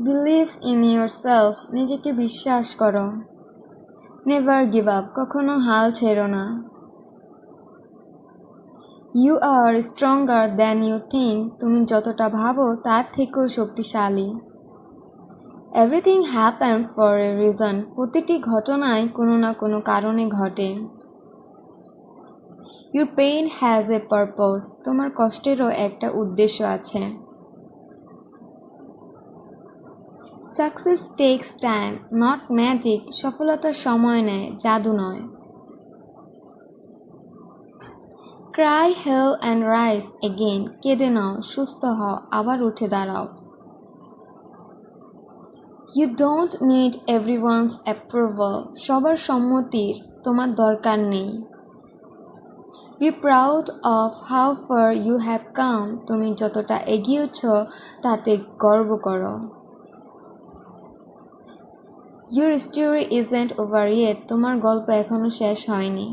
Believe in yourself, নিজেকে বিশ্বাস করো। নেভার গিভ আপ, কখনো হাল ছেড়ো না। You are stronger than you think, তুমি যতটা ভাবো তার থেকেও শক্তিশালী। Everything happens for a reason, প্রতিটি ঘটনাই কোনো না কোনো কারণে ঘটে। Your pain has a purpose, তোমার কষ্টেরও একটা উদ্দেশ্য আছে। Success takes time not magic, সফলতার সময় নেয়, জাদু নয়। Cry heal and rise again, কেঁদে নাও, সুস্থ হও, আবার উঠে দাঁড়াও। You don't need everyone's approval, সবার সম্মতির তোমার দরকার নেই। B proud of how far you have come, তুমি যতটা এগিয়েছ তাতে গর্ব করো। Your story isn't over yet, তোমার গল্প এখনো শেষ হয়নি।